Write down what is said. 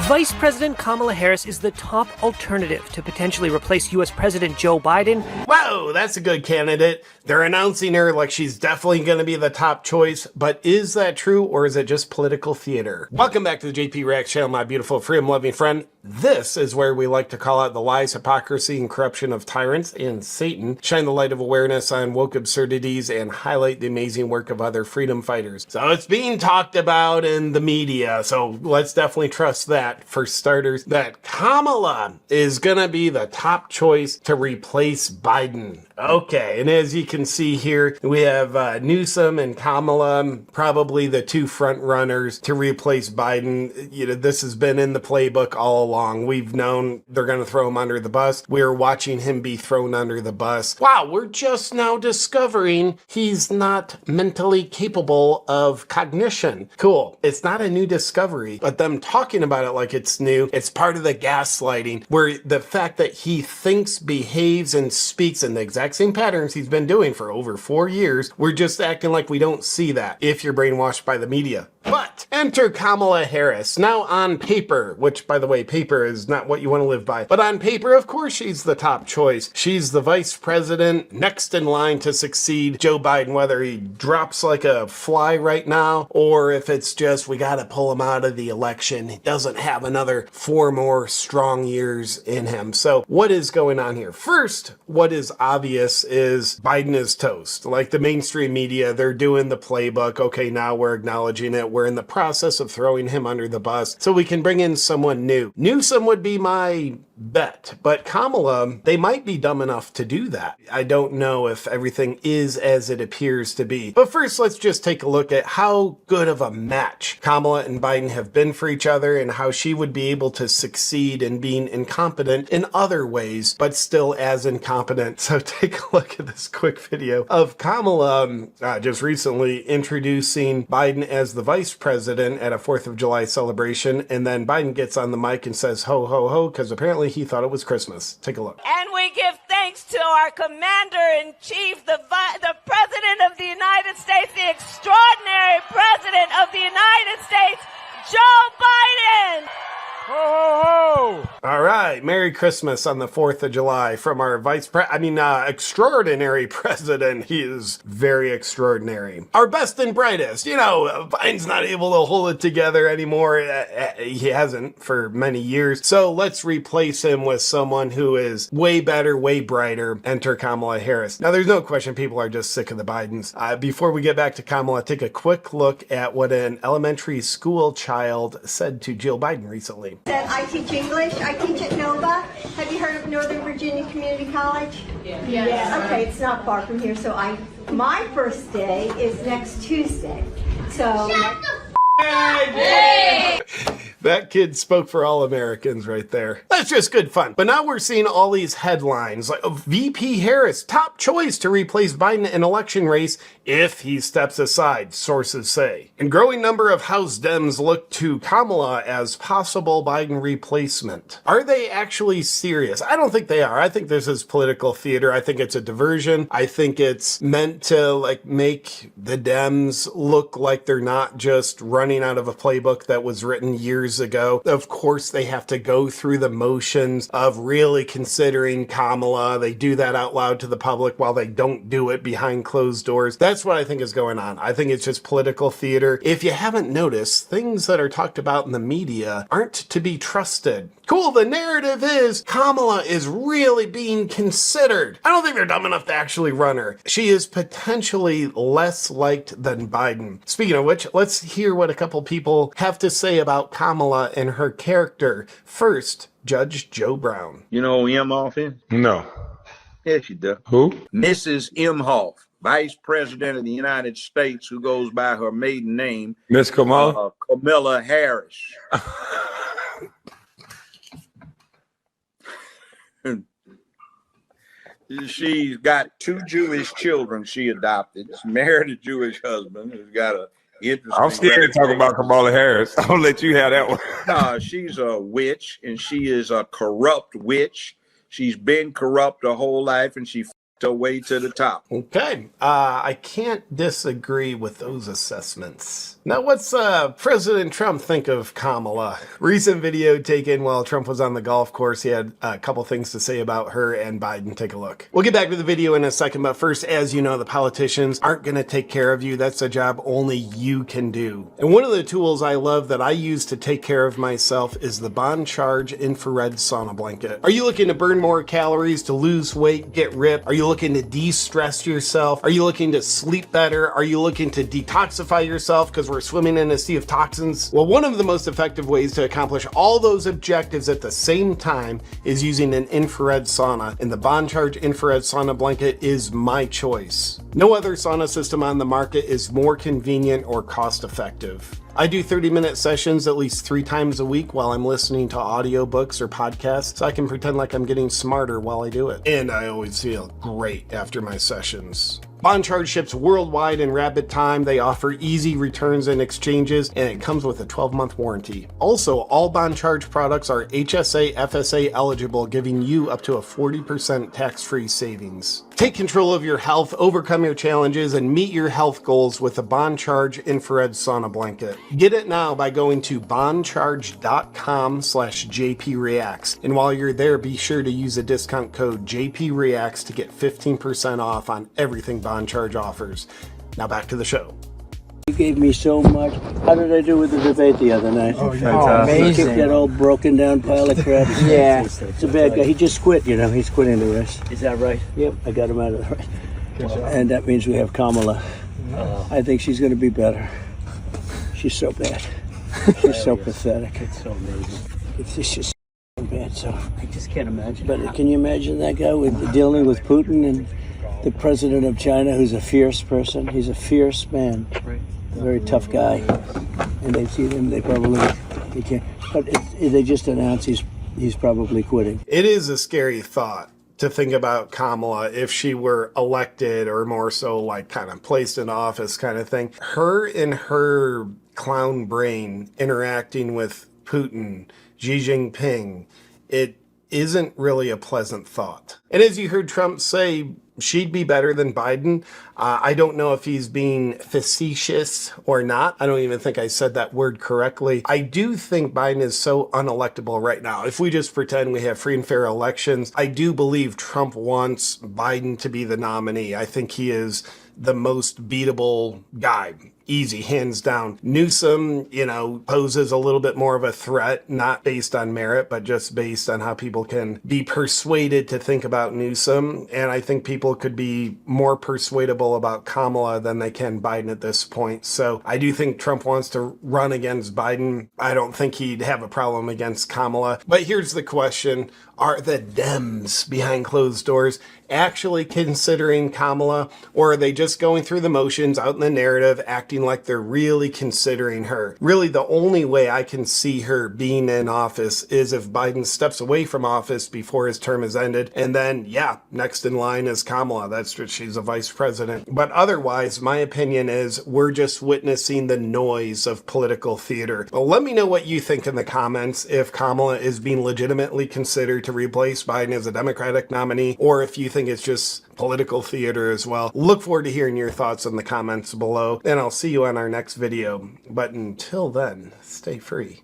Vice President Kamala Harris is the top alternative to potentially replace U.S. President Joe Biden. Whoa, that's a good candidate. They're announcing her like she's definitely going to be the top choice, but is that true or is it just political theater? Welcome back to the JP Reacts channel, my beautiful freedom-loving friend. This is where we like to call out the lies, hypocrisy, and corruption of tyrants and Satan, shine the light of awareness on woke absurdities, and highlight the amazing work of other freedom fighters. So it's being talked about in the media, so let's definitely trust that. For starters, that Kamala is gonna be the top choice to replace Biden. Okay, and as you can see here, we have Newsom and Kamala, probably the two front runners to replace Biden. You know, this has been in the playbook all along. We've known they're going to throw him under the bus. We're watching him be thrown under the bus. Wow, we're just now discovering he's not mentally capable of cognition. Cool. It's not a new discovery, but them talking about it like it's new, it's part of the gaslighting, where the fact that he thinks, behaves, and speaks in the exact same patterns he's been doing for over 4 years, we're just acting like we don't see that if you're brainwashed by the media. But enter Kamala Harris. Now on paper, which by the way, paper is not what you want to live by, but on paper, of course, she's the top choice. She's the vice president next in line to succeed Joe Biden, whether he drops like a fly right now, or if it's just, we got to pull him out of the election. He doesn't have another 4 more strong years in him. So what is going on here? First, what is obvious is Biden is toast. Like the mainstream media, they're doing the playbook. Okay, now we're acknowledging it. We're in the process of throwing him under the bus so we can bring in someone new. Newsom would be my bet, but Kamala, they might be dumb enough to do that. I don't know if everything is as it appears to be. But first, let's just take a look at how good of a match Kamala and Biden have been for each other and how she would be able to succeed in being incompetent in other ways, but still as incompetent. So take a look at this quick video of Kamala just recently introducing Biden as the vice president at a 4th of July celebration, and then Biden gets on the mic and says ho ho ho, because apparently he thought it was Christmas. Take a look. And we give thanks to our commander-in-chief, the president of the United States, the extraordinary president of the United States, Joe Biden. Ho, ho, ho. All right. Merry Christmas on the 4th of July from our extraordinary president. He is very extraordinary. Our best and brightest. You know, Biden's not able to hold it together anymore. He hasn't for many years. So let's replace him with someone who is way better, way brighter. Enter Kamala Harris. Now, there's no question people are just sick of the Bidens. Before we get back to Kamala, take a quick look at what an elementary school child said to Jill Biden recently. I teach English. I teach at Nova. Have you heard of Northern Virginia Community College? Yeah. Yes. Okay, it's not far from here. So my first day is next Tuesday. So. Shut the Hey! That kid spoke for all Americans right there. That's just good fun. But now we're seeing all these headlines like VP Harris, top choice to replace Biden in election race if he steps aside, sources say. And growing number of House Dems look to Kamala as possible Biden replacement. Are they actually serious? I don't think they are. I think this is political theater. I think it's a diversion. I think it's meant to make the Dems look like they're not just running out of a playbook that was written years ago. Of course, they have to go through the motions of really considering Kamala. They do that out loud to the public while they don't do it behind closed doors. That's what I think is going on. I think it's just political theater. If you haven't noticed, things that are talked about in the media aren't to be trusted. Cool, the narrative is Kamala is really being considered. I don't think they're dumb enough to actually run her. She is potentially less liked than Biden. Speaking of which, let's hear what a couple people have to say about Kamala and her character. First, Judge Joe Brown. You know who Imhoff is? No. Yes, you do. Who? Mrs. Imhoff, Vice President of the United States, who goes by her maiden name. Miss Kamala? Kamala Harris. She's got 2 Jewish children she adopted. She married a Jewish husband who's got a interesting. I'm scared to talk about Kamala Harris. I'll let you have that one. No, she's a witch, and she is a corrupt witch. She's been corrupt her whole life, and she her way to the top. Okay. I can't disagree with those assessments. Now, what's President Trump think of Kamala? Recent video taken while Trump was on the golf course. He had a couple things to say about her and Biden. Take a look. We'll get back to the video in a second, but first, as you know, the politicians aren't going to take care of you. That's a job only you can do. And one of the tools I love that I use to take care of myself is the Bond Charge infrared sauna blanket. Are you looking to burn more calories, to lose weight, get ripped? Are you looking to de-stress yourself? Are you looking to sleep better? Are you looking to detoxify yourself because we're swimming in a sea of toxins? Well, one of the most effective ways to accomplish all those objectives at the same time is using an infrared sauna, and the Bond Charge infrared sauna blanket is my choice. No other sauna system on the market is more convenient or cost effective. I do 30-minute sessions at least 3 times a week while I'm listening to audiobooks or podcasts, so I can pretend like I'm getting smarter while I do it. And I always feel great after my sessions. Bond Charge ships worldwide in rapid time. They offer easy returns and exchanges, and it comes with a 12-month warranty. Also, all Bond Charge products are HSA, FSA eligible, giving you up to a 40% tax-free savings. Take control of your health, overcome your challenges, and meet your health goals with the Bond Charge infrared sauna blanket. Get it now by going to bondcharge.com/JPReacts. And while you're there, be sure to use the discount code JPReacts to get 15% off on everything Bond Charge offers. Now back to the show. You gave me so much. How did I do with the debate the other night? Oh, amazing. He kicked that old broken down pile of crap. Yeah. It's a bad guy. He just quit, you know. He's quitting the race. Is that right? Yep, I got him out of the race. And that means we have Kamala. I think she's going to be better. She's so bad. She's so pathetic. It's so amazing. It's just so bad. So, I just can't imagine. but can you imagine that guy with dealing with Putin and the president of China, who's a fierce person? He's a fierce man. Right. A very tough guy, and they see him. They can't. But they just announced he's probably quitting. It is a scary thought to think about Kamala if she were elected, or more so like kind of placed in office kind of thing. Her and her clown brain interacting with Putin, Xi Jinping, it isn't really a pleasant thought. And as you heard Trump say, she'd be better than Biden. I don't know if he's being facetious or not. I don't even think I said that word correctly. I do think Biden is so unelectable right now. If we just pretend we have free and fair elections, I do believe Trump wants Biden to be the nominee. I think he is the most beatable guy. Easy, hands down. Newsom, poses a little bit more of a threat, not based on merit, but just based on how people can be persuaded to think about Newsom. And I think people could be more persuadable about Kamala than they can Biden at this point. So I do think Trump wants to run against Biden. I don't think he'd have a problem against Kamala. But here's the question. Are the Dems behind closed doors actually considering Kamala, or are they just going through the motions out in the narrative, acting like they're really considering her? Really, the only way I can see her being in office is if Biden steps away from office before his term is ended, and then, next in line is Kamala. That's what she's a vice president. But otherwise, my opinion is we're just witnessing the noise of political theater. Well, let me know what you think in the comments, if Kamala is being legitimately considered to replace Biden as a Democratic nominee, or if you think it's just political theater as well. Look forward to hearing your thoughts in the comments below, and I'll see you on our next video. But until then, stay free.